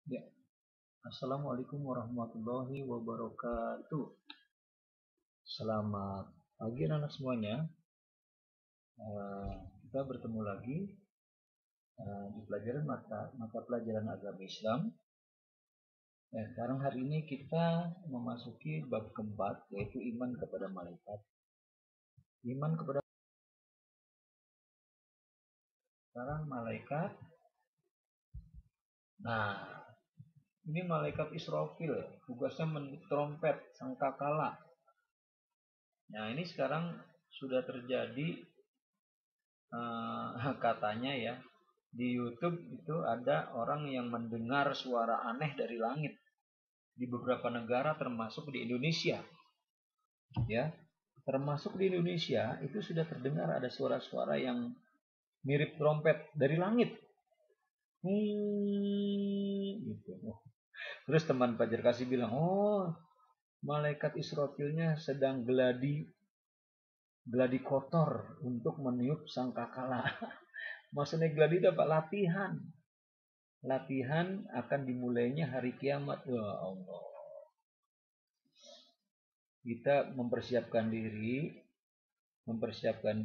Ya, Assalamualaikum warahmatullahi wabarakatuh. Selamat pagi anak-anak semuanya. Kita bertemu lagi di pelajaran mata pelajaran agama Islam. Sekarang hari ini kita memasuki bab keempat, yaitu iman kepada malaikat. Iman kepada sekarang malaikat. Nah, ini malaikat Israfil, tugasnya trompet, sangkakala. Nah, ini sekarang sudah terjadi katanya ya, di YouTube itu ada orang yang mendengar suara aneh dari langit di beberapa negara termasuk di Indonesia, ya. Termasuk di Indonesia itu sudah terdengar ada suara-suara yang mirip trompet dari langit. Gitu. Terus teman Fajar Kasih bilang, "Oh, malaikat Israfilnya sedang geladi kotor untuk meniup sangkakala." Maksudnya geladi itu apa? Latihan. Latihan akan dimulainya hari kiamat. Ya Allah. Kita mempersiapkan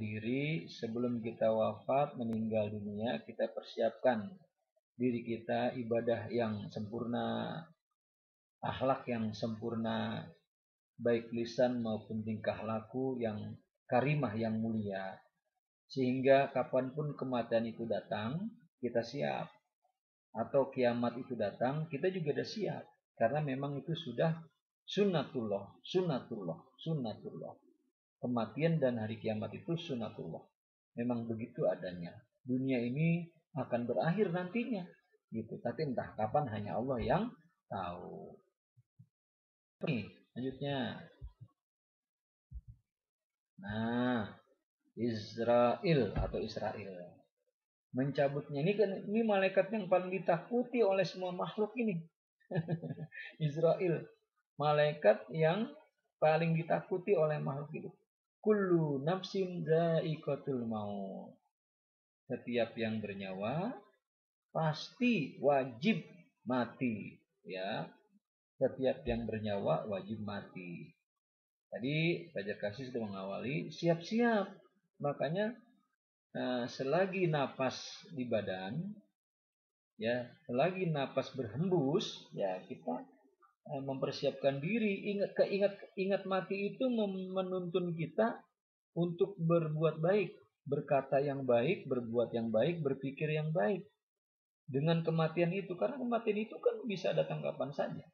diri sebelum kita wafat, meninggal dunia, kita persiapkan diri kita ibadah yang sempurna, akhlak yang sempurna, baik lisan maupun tingkah laku yang karimah yang mulia, sehingga kapanpun kematian itu datang, kita siap. Atau kiamat itu datang, kita juga sudah siap. Karena memang itu sudah sunnatullah, sunnatullah, sunnatullah. Kematian dan hari kiamat itu sunnatullah. Memang begitu adanya. Dunia ini akan berakhir nantinya. Gitu. Tapi entah kapan hanya Allah yang tahu. Nih, lanjutnya. Nah, Israel atau Israel. Mencabutnya ini malaikat yang paling ditakuti oleh semua makhluk ini. Israel, malaikat yang paling ditakuti oleh makhluk itu. Kullu nafsin za'iqatul maut. Setiap yang bernyawa pasti wajib mati, ya. Setiap yang bernyawa wajib mati. Tadi Fajar Kasih sudah mengawali siap-siap. Makanya selagi napas di badan, ya, selagi napas berhembus, ya kita mempersiapkan diri. Ingat mati itu menuntun kita untuk berbuat baik, berkata yang baik, berbuat yang baik, berpikir yang baik. Dengan kematian itu, karena kematian itu kan bisa datang kapan saja.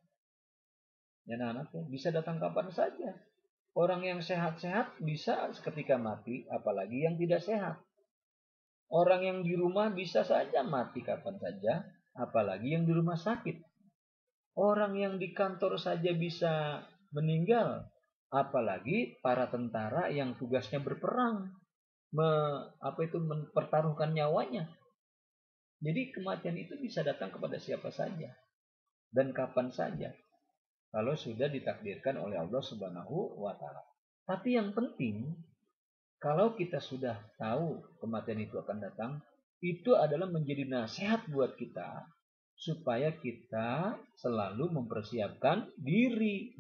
Ya anak-anak, bisa datang kapan saja. Orang yang sehat-sehat bisa seketika mati, apalagi yang tidak sehat. Orang yang di rumah bisa saja mati kapan saja, apalagi yang di rumah sakit. Orang yang di kantor saja bisa meninggal, apalagi para tentara yang tugasnya berperang, mempertaruhkan nyawanya. Jadi kematian itu bisa datang kepada siapa saja dan kapan saja kalau sudah ditakdirkan oleh Allah Subhanahu wa taala. Tapi yang penting, kalau kita sudah tahu kematian itu akan datang, itu adalah menjadi nasihat buat kita supaya kita selalu mempersiapkan diri.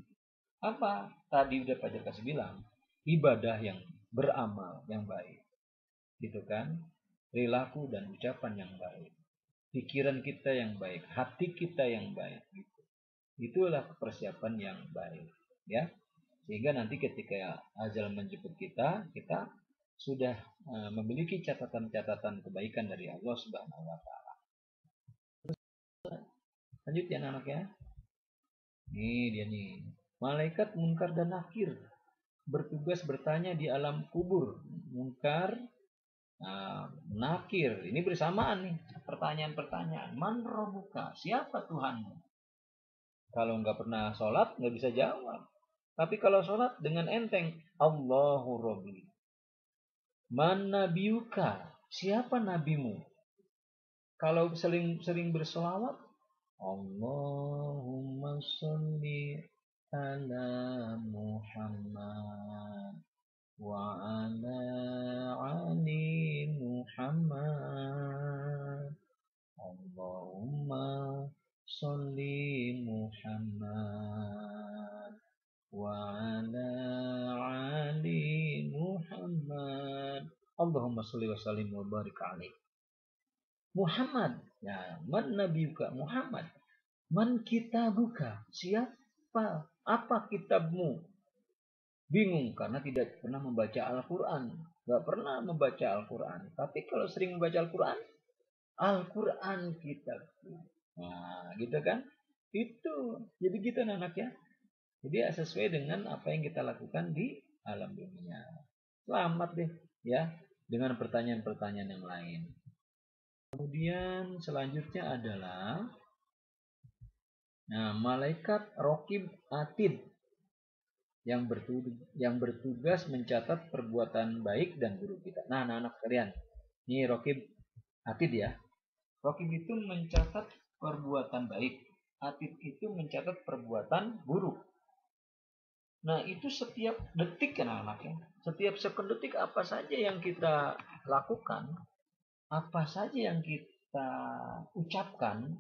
Apa? Tadi udah Pak Jaka bilang, ibadah yang beramal yang baik. Gitu kan? Perilaku dan ucapan yang baik. Pikiran kita yang baik, hati kita yang baik. Gitu. Itulah persiapan yang baik. Ya. Sehingga nanti ketika ajal menjemput kita, kita sudah memiliki catatan-catatan kebaikan dari Allah Subhanahu wa taala. Lanjut ya anak ya. Nih dia nih. Malaikat Munkar dan Nakir bertugas bertanya di alam kubur. Munkar, Nakir. Ini bersamaan nih. Pertanyaan-pertanyaan. Man robuka? Siapa Tuhanmu? Kalau nggak pernah sholat, nggak bisa jawab. Tapi kalau sholat dengan enteng. Allahu Robbi. Man nabiuka? Siapa nabimu? Kalau sering berselawat, Allahumma sholli ala Muhammad wa ala ali Muhammad. Allahumma sholli Muhammad wa ala ali Muhammad. Allahumma sholli wa sallim wa barik alaih. Muhammad, ya, man nabiyuka Muhammad, man kitabuka, siapa, apa kitabmu? Bingung karena tidak pernah membaca Al-Quran, gak pernah membaca Al-Quran. Tapi kalau sering membaca Al-Quran, Al-Quran kitabku. Nah, gitu kan? Itu, jadi gitu anak ya. Jadi sesuai dengan apa yang kita lakukan di alam dunia. Selamat deh, ya, dengan pertanyaan-pertanyaan yang lain. Kemudian selanjutnya adalah malaikat Raqib Atid yang bertugas mencatat perbuatan baik dan buruk kita. Nah, anak-anak sekalian, ini Raqib Atid ya. Raqib itu mencatat perbuatan baik, Atid itu mencatat perbuatan buruk. Nah, itu setiap detik kan anak ya. Setiap sekundetik apa saja yang kita lakukan, apa saja yang kita ucapkan,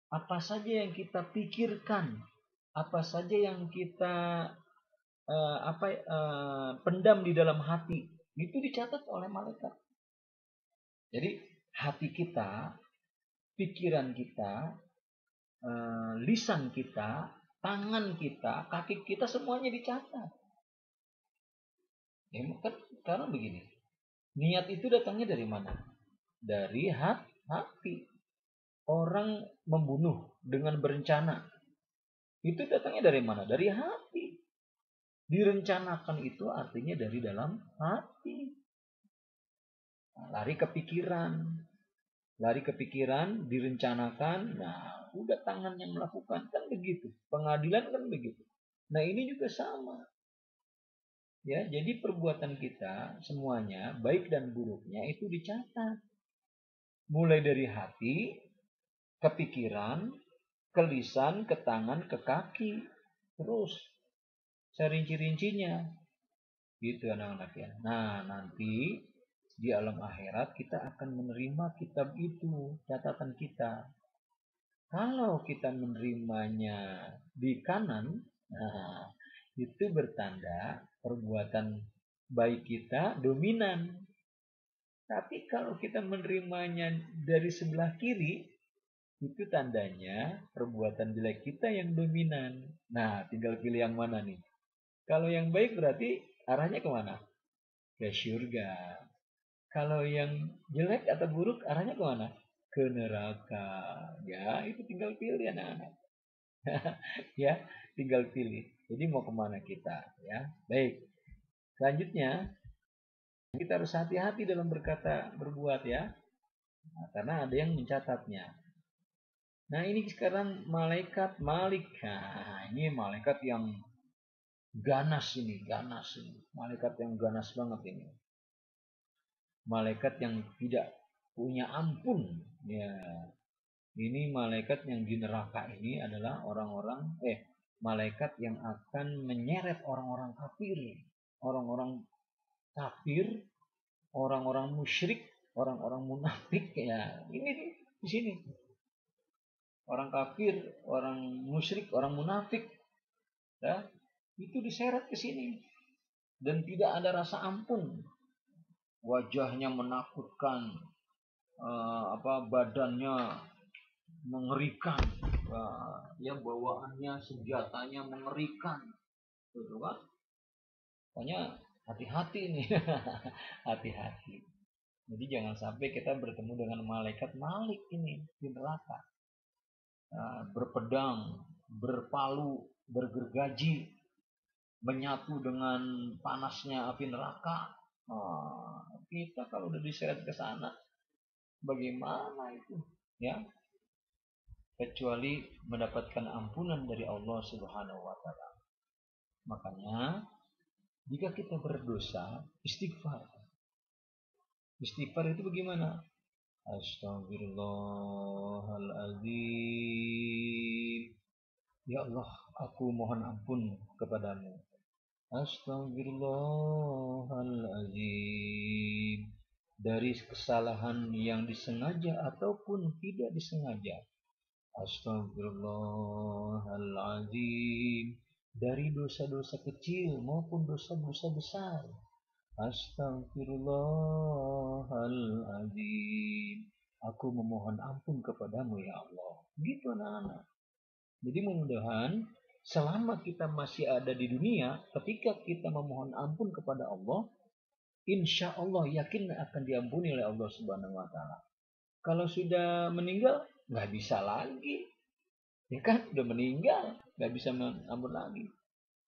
apa saja yang kita pikirkan, apa saja yang kita pendam di dalam hati, itu dicatat oleh malaikat. Jadi hati kita, pikiran kita, lisan kita, tangan kita, kaki kita, semuanya dicatat. Ya, kan karena begini, niat itu datangnya dari mana? Dari hati. Orang membunuh dengan berencana, itu datangnya dari mana? Dari hati. Direncanakan itu artinya dari dalam hati. Lari kepikiran, direncanakan, nah udah tangan yang melakukan, kan begitu. Pengadilan kan begitu. Nah ini juga sama. Ya, jadi perbuatan kita semuanya, baik dan buruknya, itu dicatat. Mulai dari hati, ke pikiran, ke lisan, ke tangan, ke kaki. Terus serinci-rincinya. Gitu anak-anak ya. Nah, nanti di alam akhirat kita akan menerima kitab itu, catatan kita. Kalau kita menerimanya di kanan, nah, itu bertanda perbuatan baik kita dominan. Tapi kalau kita menerimanya dari sebelah kiri, itu tandanya perbuatan jelek kita yang dominan. Nah, tinggal pilih yang mana nih. Kalau yang baik berarti arahnya kemana? Ke surga. Kalau yang jelek atau buruk arahnya kemana? Ke neraka. Ya, itu tinggal pilih anak-anak. Ya, tinggal pilih. Jadi mau kemana kita? Ya, baik. Selanjutnya, kita harus hati-hati dalam berkata, berbuat ya. Nah, karena ada yang mencatatnya. Nah, ini sekarang malaikat Malik. Nah, ini malaikat yang ganas ini. Malaikat yang ganas banget ini. Malaikat yang tidak punya ampun. Ya, ini malaikat yang di neraka ini adalah orang-orang malaikat yang akan menyeret orang-orang kafir, orang-orang musyrik, orang-orang munafik ya. Ini di sini. Orang kafir, orang musyrik, orang munafik ya, itu diseret ke sini dan tidak ada rasa ampun. Wajahnya menakutkan, badannya mengerikan, ya bawaannya senjatanya mengerikan, gitu kan? Makanya hati-hati nih, hati-hati. Jadi jangan sampai kita bertemu dengan malaikat Malik ini di neraka, berpedang, berpalu, bergergaji, menyatu dengan panasnya api neraka. Kita kalau udah diseret ke sana, bagaimana itu? Ya, kecuali mendapatkan ampunan dari Allah Subhanahu wa taala. Makanya jika kita berdosa, istighfar. Istighfar itu bagaimana? Astaghfirullahaladzim. Ya Allah, aku mohon ampun kepadamu. Astaghfirullahaladzim. Dari kesalahan yang disengaja ataupun tidak disengaja. Astagfirullahaladzim. Dari dosa-dosa kecil maupun dosa-dosa besar. Astagfirullahaladzim. Aku memohon ampun kepadamu ya Allah. Gitu anak-anak. Jadi mudah-mudahan selama kita masih ada di dunia, ketika kita memohon ampun kepada Allah, insya Allah yakin akan diampuni oleh Allah Subhanahu wa Ta'ala. Kalau sudah meninggal, nggak bisa lagi, ya kan? Udah meninggal, nggak bisa ampun lagi.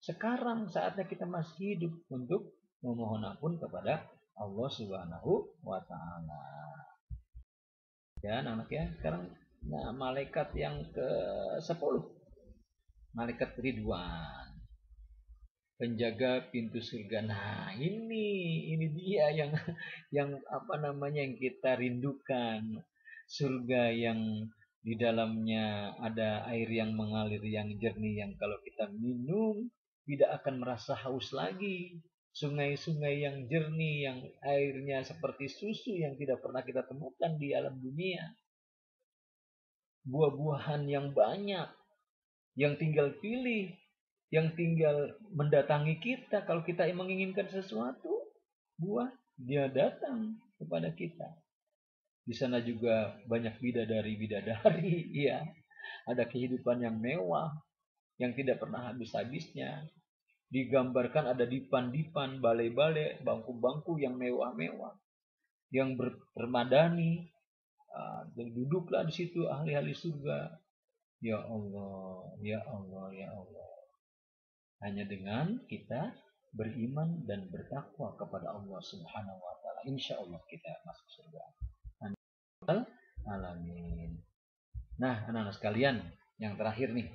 Sekarang saatnya kita masih hidup untuk memohon ampun kepada Allah Subhanahu wa Ta'ala. Ya, anak ya. Sekarang malaikat yang ke-10, malaikat Ridwan, penjaga pintu surga. Nah, ini dia yang apa namanya yang kita rindukan. Surga yang di dalamnya ada air yang mengalir yang jernih, yang kalau kita minum tidak akan merasa haus lagi. Sungai-sungai yang jernih, yang airnya seperti susu yang tidak pernah kita temukan di alam dunia. Buah-buahan yang banyak, yang tinggal pilih, yang tinggal mendatangi kita. Kalau kita menginginkan sesuatu, buah, dia datang kepada kita. Di sana juga banyak bidadari, ya. Ada kehidupan yang mewah, yang tidak pernah habis-habisnya. Digambarkan ada dipan-dipan, balai-balai, bangku-bangku yang mewah-mewah, yang bermadani. Duduklah di situ ahli-ahli surga. Ya Allah, ya Allah, ya Allah. Hanya dengan kita beriman dan bertakwa kepada Allah Subhanahu wa Ta'ala, insya Allah kita masuk surga. Alamin. Nah, anak-anak sekalian, yang terakhir nih.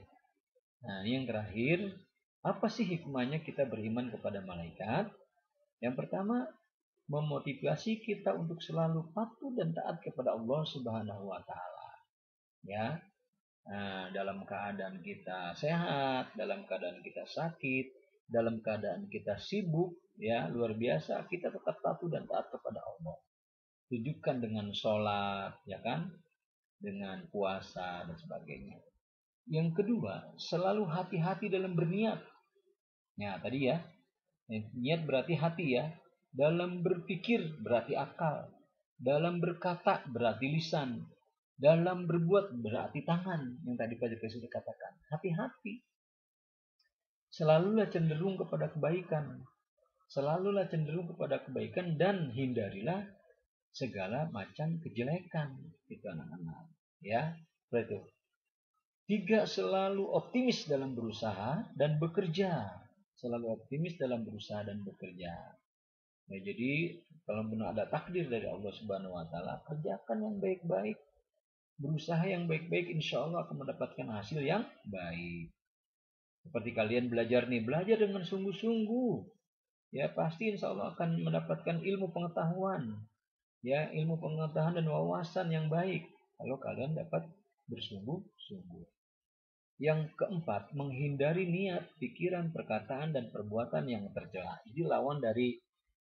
Nah, ini yang terakhir, apa sih hikmahnya kita beriman kepada malaikat? Yang pertama, memotivasi kita untuk selalu patuh dan taat kepada Allah Subhanahu wa Ta'ala. Ya, dalam keadaan kita sehat, dalam keadaan kita sakit, dalam keadaan kita sibuk, ya luar biasa, kita tetap patuh dan taat kepada Allah. Tunjukkan dengan sholat, ya kan, dengan puasa dan sebagainya. Yang kedua, selalu hati-hati dalam berniat. Ya tadi ya, niat berarti hati ya. Dalam berpikir berarti akal. Dalam berkata berarti lisan. Dalam berbuat berarti tangan. Yang tadi Pak Joko sudah katakan. Hati-hati. Selalulah cenderung kepada kebaikan. Selalulah cenderung kepada kebaikan dan hindarilah segala macam kejelekan. Itu anak-anak. Ya, betul. 3, selalu optimis dalam berusaha dan bekerja. Selalu optimis dalam berusaha dan bekerja. Nah, jadi kalau benar ada takdir dari Allah Subhanahu wa Ta'ala, kerjakan yang baik-baik, berusaha yang baik-baik, insya Allah akan mendapatkan hasil yang baik. Seperti kalian belajar nih, belajar dengan sungguh-sungguh, ya pasti insya Allah akan mendapatkan ilmu pengetahuan, ya ilmu pengetahuan dan wawasan yang baik kalau kalian dapat bersungguh-sungguh. Yang keempat, menghindari niat, pikiran, perkataan, dan perbuatan yang tercela. Jadi lawan dari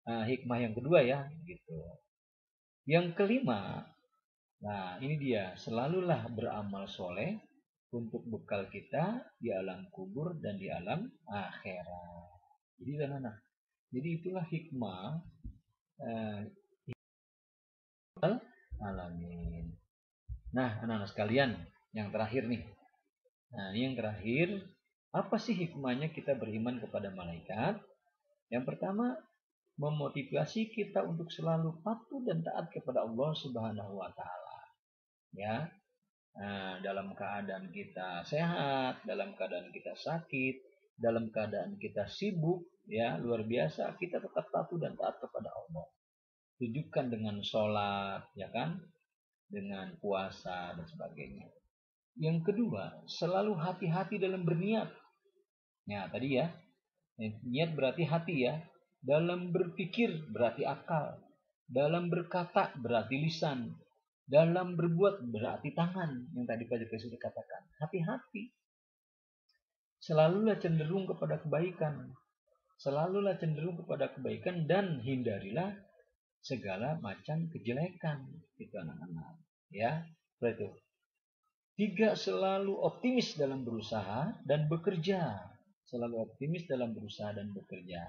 hikmah yang kedua ya, gitu. Yang kelima, nah ini dia, selalulah beramal soleh untuk bekal kita di alam kubur dan di alam akhirat. Jadi anak-anak, jadi itulah hikmah alamin. Nah, anak-anak sekalian, yang terakhir nih. Nah, ini yang terakhir, apa sih hikmahnya kita beriman kepada malaikat? Yang pertama, memotivasi kita untuk selalu patuh dan taat kepada Allah Subhanahu wa Ta'ala. Ya, dalam keadaan kita sehat, dalam keadaan kita sakit, dalam keadaan kita sibuk, ya luar biasa, kita tetap patuh dan taat kepada Allah. Tunjukkan dengan sholat, ya kan, dengan puasa dan sebagainya. Yang kedua, selalu hati-hati dalam berniat. Ya, tadi ya. Niat berarti hati ya. Dalam berpikir berarti akal. Dalam berkata berarti lisan. Dalam berbuat berarti tangan. Yang tadi Pak Joko sudah katakan. Hati-hati. Selalulah cenderung kepada kebaikan. Selalulah cenderung kepada kebaikan dan hindarilah segala macam kejelekan. Itu anak-anak. Ya, betul. Tiga, selalu optimis dalam berusaha dan bekerja. Selalu optimis dalam berusaha dan bekerja.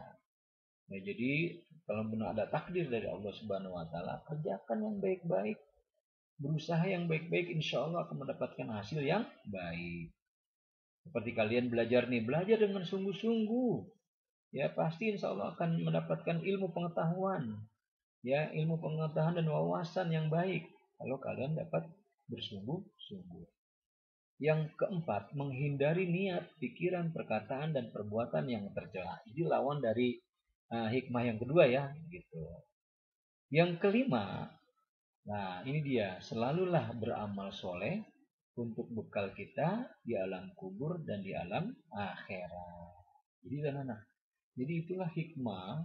Ya, jadi kalau benar ada takdir dari Allah Subhanahu wa taala, kerjakan yang baik-baik, berusaha yang baik-baik, insya Allah akan mendapatkan hasil yang baik. Seperti kalian belajar nih, belajar dengan sungguh-sungguh, ya pasti insya Allah akan mendapatkan ilmu pengetahuan, ya ilmu pengetahuan dan wawasan yang baik kalau kalian dapat bersungguh-sungguh. Yang keempat, menghindari niat, pikiran, perkataan, dan perbuatan yang tercela. Jadi lawan dari hikmah yang kedua ya, gitu. Yang kelima, nah ini dia, selalulah beramal soleh untuk bekal kita di alam kubur dan di alam akhirat. Jadi anak-anak, jadi itulah hikmah